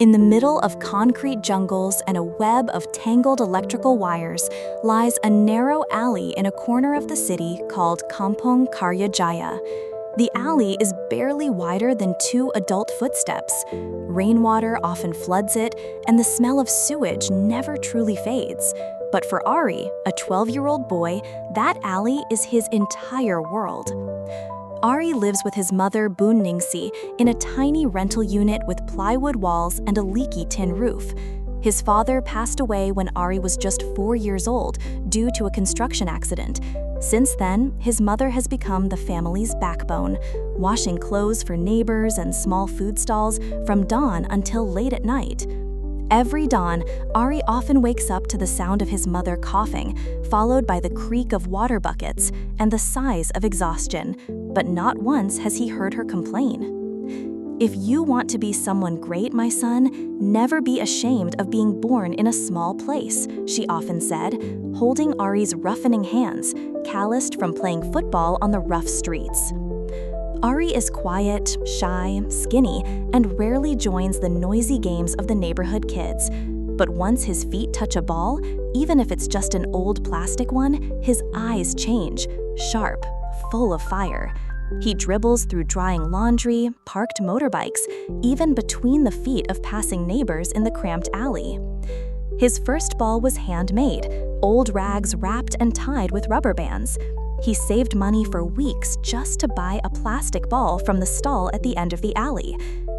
In the middle of concrete jungles and a web of tangled electrical wires lies a narrow alley in a corner of the city called Kampung Karya Jaya. The alley is barely wider than 2 adult footsteps. Rainwater often floods it, and the smell of sewage never truly fades. But for Ari, a 12-year-old boy, that alley is his entire world. Ari lives with his mother, Boon Ningsi, in a tiny rental unit with plywood walls and a leaky tin roof. His father passed away when Ari was just 4 years old due to a construction accident. Since then, his mother has become the family's backbone, washing clothes for neighbors and small food stalls from dawn until late at night. Every dawn, Ari often wakes up to the sound of his mother coughing, followed by the creak of water buckets and the sighs of exhaustion, but not once has he heard her complain. "If you want to be someone great, my son, never be ashamed of being born in a small place," she often said, holding Ari's roughening hands, calloused from playing football on the rough streets. Ari is quiet, shy, skinny, and rarely joins the noisy games of the neighborhood kids. But once his feet touch a ball, even if it's just an old plastic one, his eyes change, sharp, full of fire. He dribbles through drying laundry, parked motorbikes, even between the feet of passing neighbors in the cramped alley. His first ball was handmade, old rags wrapped and tied with rubber bands. He saved money for weeks just to buy a plastic ball from the stall at the end of the alley.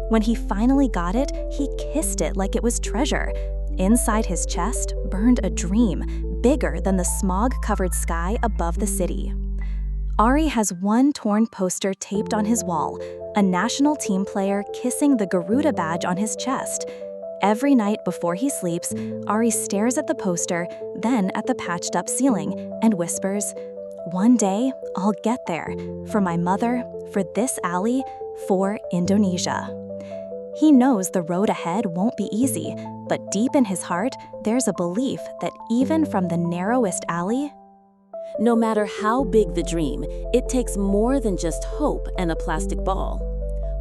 When he finally got it, he kissed it like it was treasure. Inside his chest burned a dream, bigger than the smog-covered sky above the city. Ari has one torn poster taped on his wall, a national team player kissing the Garuda badge on his chest. Every night before he sleeps, Ari stares at the poster, then at the patched-up ceiling, and whispers, "One day, I'll get there, for my mother, for this alley, for Indonesia." He knows the road ahead won't be easy, but deep in his heart, there's a belief that even from the narrowest alley, no matter how big the dream, it takes more than just hope and a plastic ball.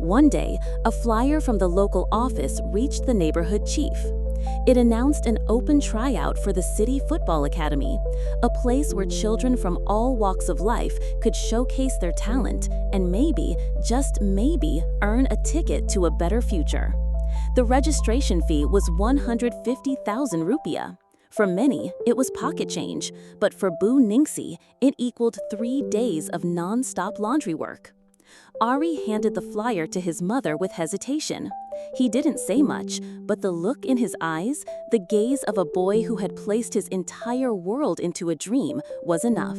One day, a flyer from the local office reached the neighborhood chief. It announced an open tryout for the City Football Academy, a place where children from all walks of life could showcase their talent and maybe, just maybe, earn a ticket to a better future. The registration fee was 150,000 rupiah. For many, it was pocket change, but for Boon Ningsi, it equaled 3 days of non-stop laundry work. Ari handed the flyer to his mother with hesitation. He didn't say much, but the look in his eyes, the gaze of a boy who had placed his entire world into a dream, was enough.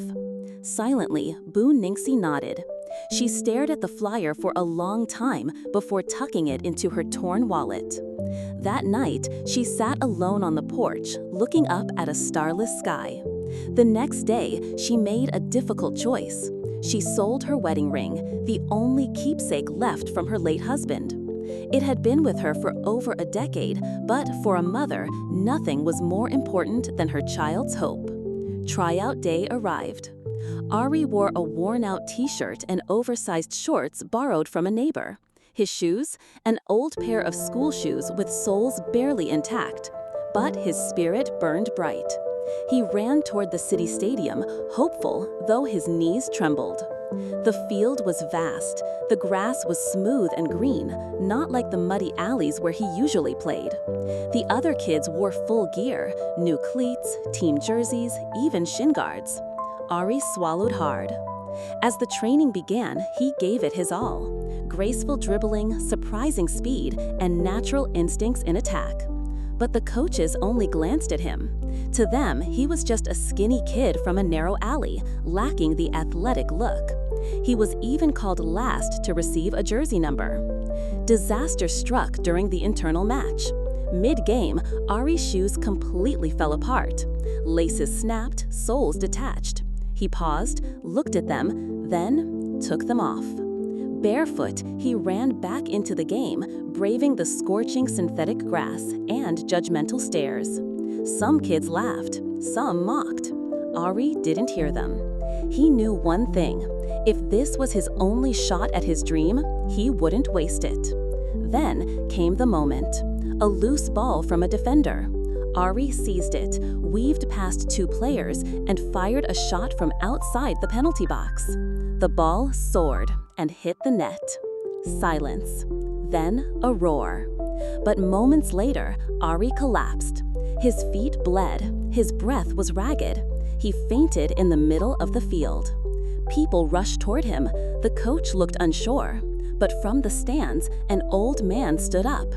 Silently, Boon Ningsi nodded. She stared at the flyer for a long time before tucking it into her torn wallet. That night, she sat alone on the porch, looking up at a starless sky. The next day, she made a difficult choice. She sold her wedding ring, the only keepsake left from her late husband. It had been with her for over a decade, but for a mother, nothing was more important than her child's hope. Tryout day arrived. Ari wore a worn-out t-shirt and oversized shorts borrowed from a neighbor. His shoes, an old pair of school shoes with soles barely intact. But his spirit burned bright. He ran toward the city stadium, hopeful, though his knees trembled. The field was vast. The grass was smooth and green, not like the muddy alleys where he usually played. The other kids wore full gear, new cleats, team jerseys, even shin guards. Ari swallowed hard. As the training began, he gave it his all. Graceful dribbling, surprising speed, and natural instincts in attack. But the coaches only glanced at him. To them, he was just a skinny kid from a narrow alley, lacking the athletic look. He was even called last to receive a jersey number. Disaster struck during the internal match. Mid-game, Ari's shoes completely fell apart. Laces snapped, soles detached. He paused, looked at them, then took them off. Barefoot, he ran back into the game, braving the scorching synthetic grass and judgmental stares. Some kids laughed, some mocked. Ari didn't hear them. He knew one thing: if this was his only shot at his dream, he wouldn't waste it. Then came the moment. a loose ball from a defender. Ari seized it, weaved past 2 players, and fired a shot from outside the penalty box. The ball soared and hit the net. Silence. Then a roar. But moments later, Ari collapsed. His feet bled. His breath was ragged. He fainted in the middle of the field. People rushed toward him. The coach looked unsure. But from the stands, an old man stood up.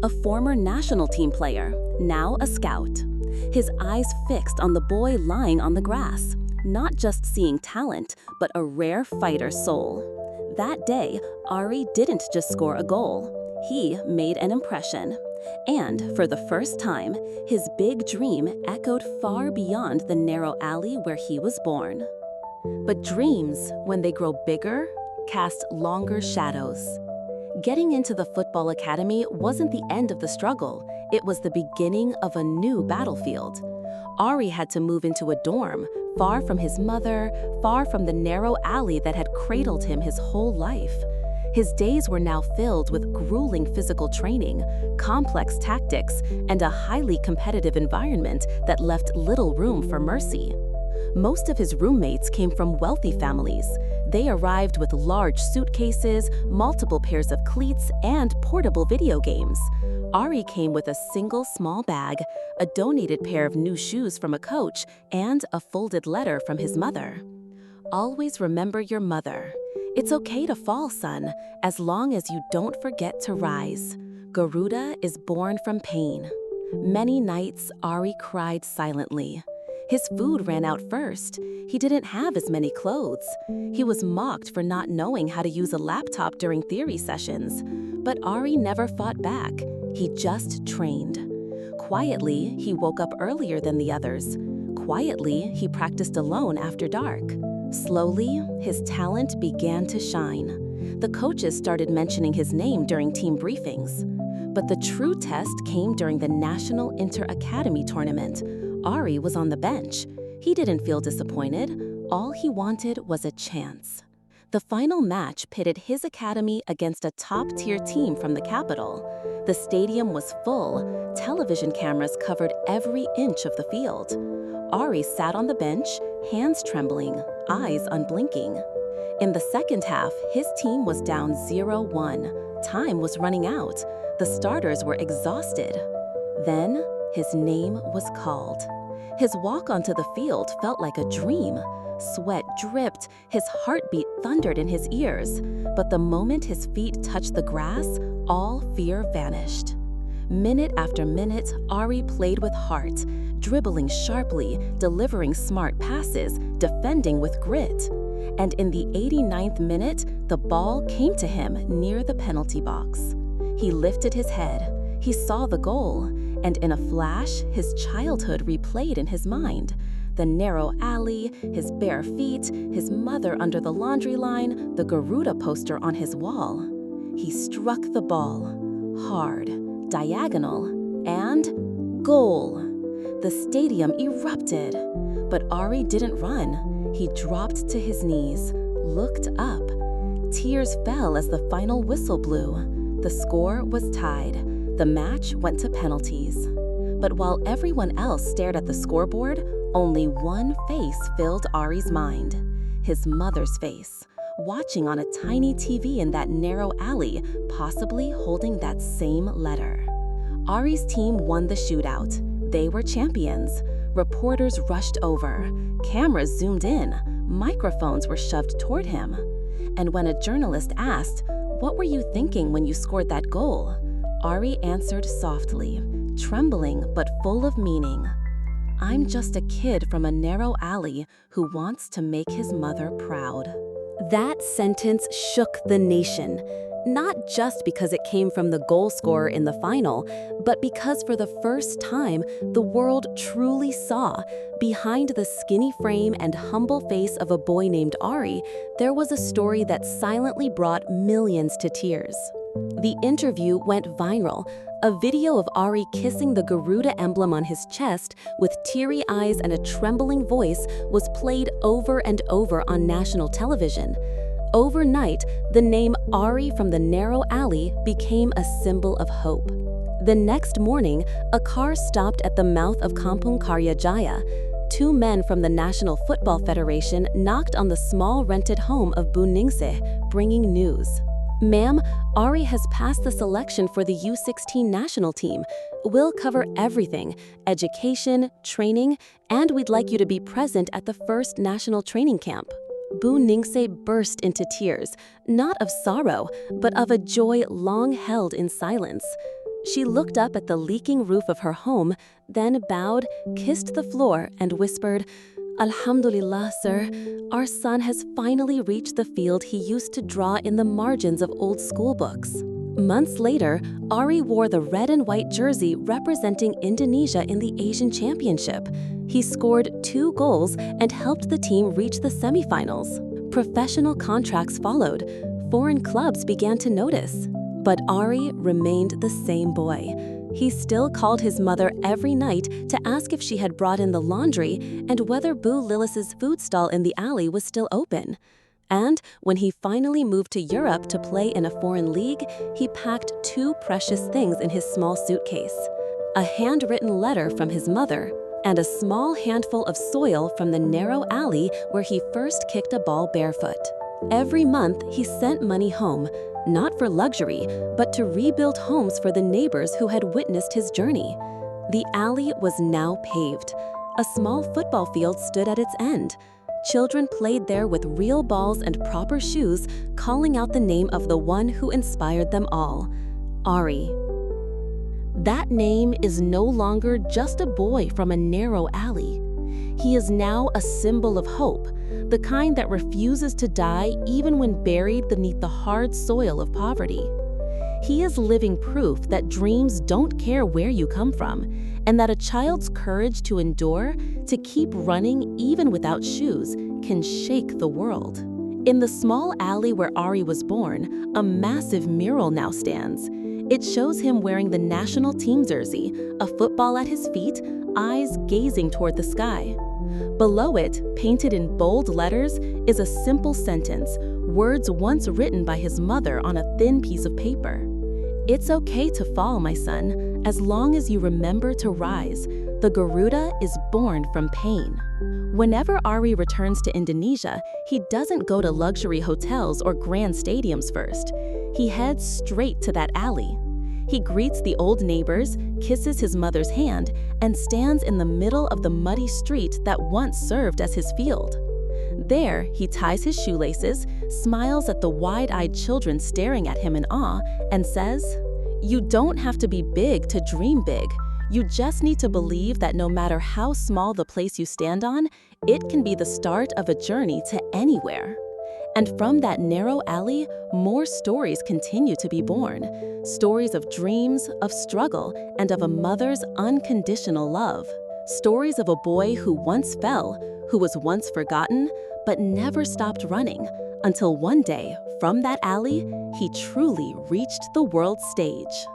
A former national team player, now a scout. His eyes fixed on the boy lying on the grass, not just seeing talent, but a rare fighter soul. That day, Ari didn't just score a goal. He made an impression. And for the first time, his big dream echoed far beyond the narrow alley where he was born. But dreams, when they grow bigger, cast longer shadows. Getting into the football academy wasn't the end of the struggle. It was the beginning of a new battlefield. Ari had to move into a dorm, far from his mother, far from the narrow alley that had cradled him his whole life. His days were now filled with grueling physical training, complex tactics, and a highly competitive environment that left little room for mercy. Most of his roommates came from wealthy families. They arrived with large suitcases, multiple pairs of cleats, and portable video games. Ari came with a single small bag, a donated pair of new shoes from a coach, and a folded letter from his mother. Always remember your mother. It's okay to fall, son, as long as you don't forget to rise. Garuda is born from pain. Many nights, Ari cried silently. His food ran out first. He didn't have as many clothes. He was mocked for not knowing how to use a laptop during theory sessions. But Ari never fought back. He just trained. Quietly, he woke up earlier than the others. Quietly, he practiced alone after dark. Slowly, his talent began to shine. The coaches started mentioning his name during team briefings. But the true test came during the National Inter-Academy Tournament. Ari was on the bench. He didn't feel disappointed. All he wanted was a chance. The final match pitted his academy against a top-tier team from the capital. The stadium was full. Television cameras covered every inch of the field. Ari sat on the bench, hands trembling, eyes unblinking. In the second half, his team was down 0-1. Time was running out. The starters were exhausted. Then, his name was called. His walk onto the field felt like a dream. Sweat dripped, his heartbeat thundered in his ears. But the moment his feet touched the grass, all fear vanished. Minute after minute, Ari played with heart, dribbling sharply, delivering smart passes, defending with grit. And in the 89th minute, the ball came to him near the penalty box. He lifted his head. He saw the goal, and in a flash, his childhood replayed in his mind. The narrow alley, his bare feet, his mother under the laundry line, the Garuda poster on his wall. He struck the ball, hard, diagonal, and goal. The stadium erupted, but Ari didn't run. He dropped to his knees, looked up. Tears fell as the final whistle blew. The score was tied. The match went to penalties. But while everyone else stared at the scoreboard, only one face filled Ari's mind. His mother's face, watching on a tiny TV in that narrow alley, possibly holding that same letter. Ari's team won the shootout. They were champions. Reporters rushed over. Cameras zoomed in. Microphones were shoved toward him. And when a journalist asked, "What were you thinking when you scored that goal?" Ari answered softly, trembling but full of meaning. "I'm just a kid from a narrow alley who wants to make his mother proud." That sentence shook the nation, not just because it came from the goal scorer in the final, but because for the first time, the world truly saw, behind the skinny frame and humble face of a boy named Ari, there was a story that silently brought millions to tears. The interview went viral. A video of Ari kissing the Garuda emblem on his chest with teary eyes and a trembling voice was played over and over on national television. Overnight, the name Ari from the narrow alley became a symbol of hope. The next morning, a car stopped at the mouth of Kampung Karya Jaya. Two men from the National Football Federation knocked on the small rented home of Bu Ningse, bringing news. "Ma'am, Ari has passed the selection for the U16 national team. We'll cover everything, education, training, and we'd like you to be present at the first national training camp." Bu Ningse burst into tears, not of sorrow, but of a joy long held in silence. She looked up at the leaking roof of her home, then bowed, kissed the floor, and whispered, "Alhamdulillah, sir. Our son has finally reached the field he used to draw in the margins of old school books." Months later, Ari wore the red and white jersey representing Indonesia in the Asian Championship. He scored 2 goals and helped the team reach the semifinals. Professional contracts followed. Foreign clubs began to notice. But Ari remained the same boy. He still called his mother every night to ask if she had brought in the laundry and whether Bu Lillis's food stall in the alley was still open. And when he finally moved to Europe to play in a foreign league, he packed 2 precious things in his small suitcase: a handwritten letter from his mother and a small handful of soil from the narrow alley where he first kicked a ball barefoot. Every month, he sent money home, not for luxury, but to rebuild homes for the neighbors who had witnessed his journey. The alley was now paved. A small football field stood at its end. Children played there with real balls and proper shoes, calling out the name of the one who inspired them all, Ari. That name is no longer just a boy from a narrow alley. He is now a symbol of hope, the kind that refuses to die even when buried beneath the hard soil of poverty. He is living proof that dreams don't care where you come from, and that a child's courage to endure, to keep running even without shoes, can shake the world. In the small alley where Ari was born, a massive mural now stands. It shows him wearing the national team jersey, a football at his feet, eyes gazing toward the sky. Below it, painted in bold letters, is a simple sentence, words once written by his mother on a thin piece of paper. "It's okay to fall, my son, as long as you remember to rise. The Garuda is born from pain." Whenever Ari returns to Indonesia, he doesn't go to luxury hotels or grand stadiums first. He heads straight to that alley. He greets the old neighbors, kisses his mother's hand, and stands in the middle of the muddy street that once served as his field. There, he ties his shoelaces, smiles at the wide-eyed children staring at him in awe, and says, "You don't have to be big to dream big. You just need to believe that no matter how small the place you stand on, it can be the start of a journey to anywhere." And from that narrow alley, more stories continue to be born. Stories of dreams, of struggle, and of a mother's unconditional love. Stories of a boy who once fell, who was once forgotten, but never stopped running, until one day, from that alley, he truly reached the world stage.